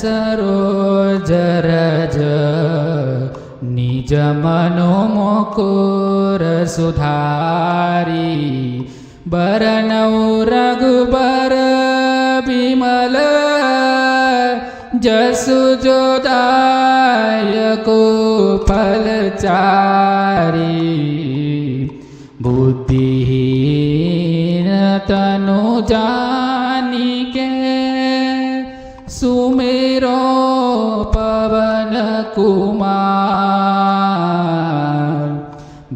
सरोज रज निज मनो मुकुर सुधारी बरनौ रघुबर विमल जसु जोदायको फलचारी बुद्धिहीन तनु जानिके सुमेरो पवन कुमार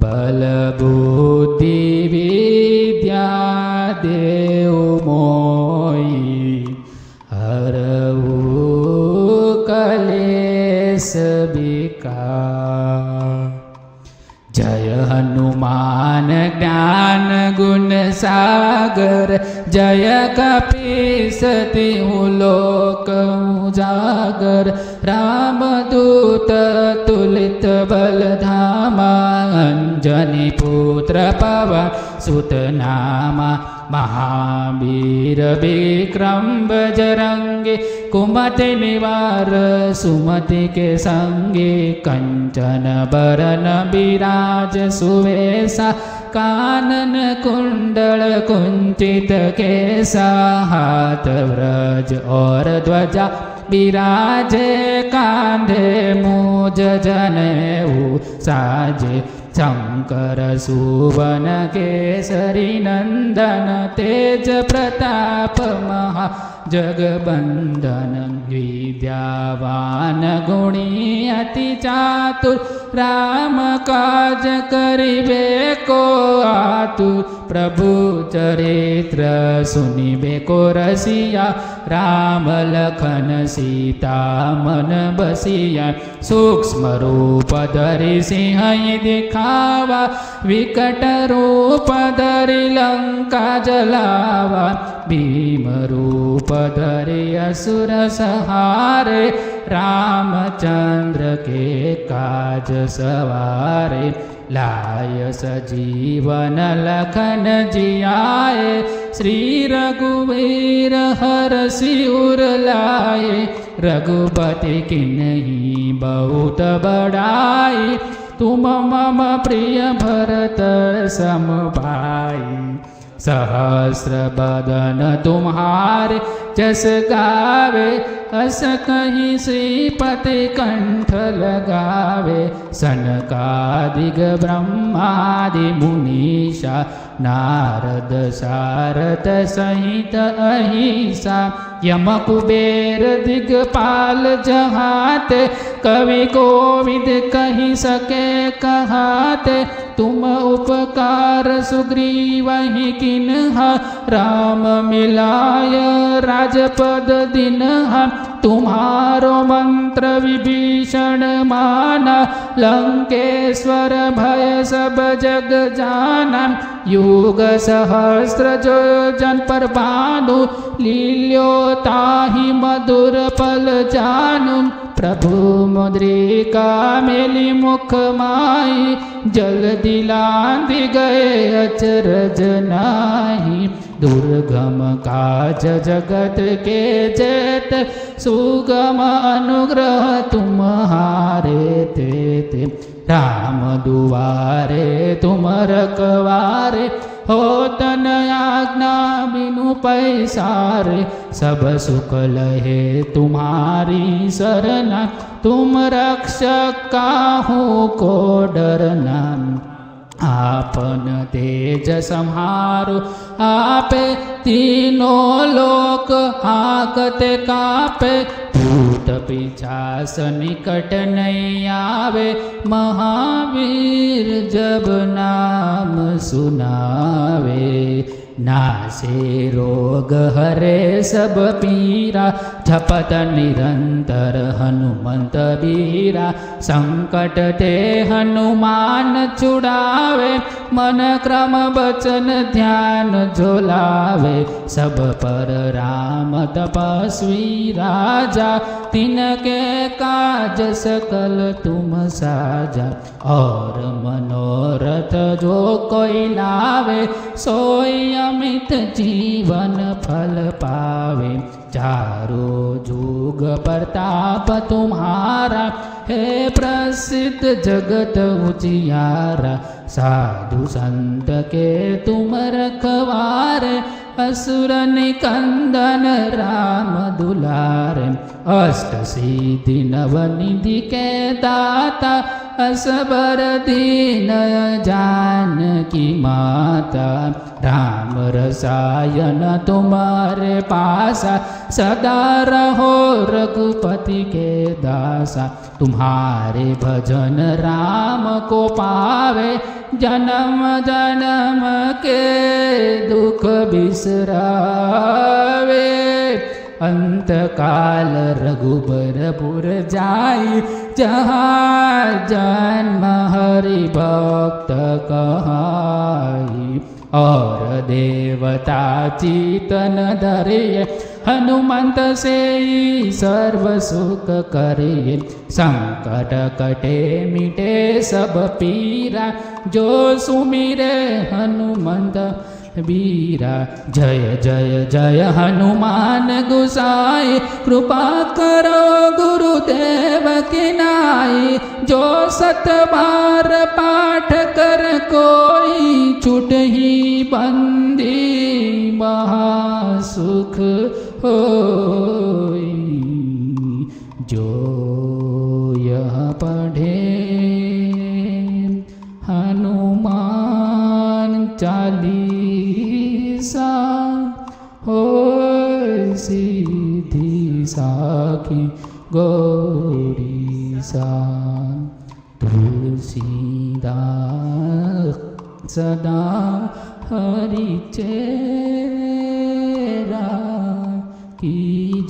बल बुद्धि विद्या देव मोई हरऊ कलेश विकार। जय हनुमान ज्ञान गुण सागर जय कपीस तिहु लोक उजागर रामदूत तुलित बल धामा अंजनी पुत्र पवन सुत नामा महावीर विक्रम बजरंगी कुमति निवार सुमति के संगे कंचन बरन विराज सुवेशा कानन कुंडल कुंचित केसा हाथ व्रज और ध्वजा विराजे कांधे मूज जनेऊ साजे शंकर सुवन केसरी नंदन तेज प्रताप महा जगबंदन विद्यावान गुणी अति चातुर राम काज करिबे को आतुर प्रभु चरित्र सुनिबे को रसिया राम लखन सीता मन बसिया सूक्ष्म रूप धरि सिंह दिखावा विकट रूप धरि लंका जलावा भीम रूप धरि असुर सहारे रामचंद्र के काज सवारे लाय सजीवन लखन जियाए श्री रघुवीर हर सिर लाए रघुपति किन्हीं बहुत बड़ाई तुम मम प्रिय भरत सम भाई सहस्र बदन तुम्हारे जस गावे अस कहीं श्रीपति कंठ लगावे सनकादिक ब्रह्मादि मुनीषा नारद सारद सहित अहिसा यम कुबेर दिगपाल जहाते कवि कोविद कहि सके कहाते तुम उपकार सुग्रीवहि किन्हा राम मिलाय राजपद दिन्हा तुम्हारो मंत्र विभीषण माना लंकेश्वर भय सब जग जाना युग सहस्र जो जन पर भानु लील्यो ताहि मधुर पल जानू प्रभु मुद्रिका मेली मुख माई जल दिलांधि गए अचरज नाही दुर्गम काज जगत के जेत सुगम अनुग्रह तुम्हारे ते राम दुआरे तुम रखवारे होतन आज्ञा बिनु पैसारे सब सुख लहे तुम्हारी सरना तुम रक्षक काहू को डरना आपन तेज संहारो आपे तीनों लोक हाकते कापे भूत पिशाच निकट नहीं आवे महावीर जब नाम सुनावे नासे रोग हरे सब पीरा जपत निरंतर हनुमंत बीरा संकट ते हनुमान छुड़ावे, मन क्रम बचन ध्यान झोलावे। सब पर राम तपस्वी राजा, तिनके काज सकल तुम साजा। और मनोरथ जो कोई लावे, सोई अमित जीवन फल पावे। चारों जुग प्रताप तुम्हारा, हे प्रसिद्ध जगत उजियारा। साधु संत के तुम रखवारे, असुर निकंदन राम दुलारे। अष्ट सिद्धि नव निधि के दाता, असबर दीन जानकी माता। राम रसायन तुम्हारे पासा, सदा रहो रघुपति के दासा। तुम्हारे भजन राम को पावे, जन्म जन्म के दुख बिसरावे। अंत काल रघुबरपुर जाई, जहाँ जन्म हरि भक्त कहाई। और देवता चितन धरिए, हनुमंत से सर्व सुख करिए। संकट कटे मिटे सब पीरा, जो सुमिरे हनुमंत वीरा। जय जय जय हनुमान गोसाई, कृपा करो गुरुदेव की नाई। जो सत बार पाठ कर कोई, छूट ही बंदी महासुख होई। जो यह पढ़े हनुमान चालीसा, होय सिद्धि साखी गौरी सा। तुलसीदास सदा हरि चेरा, की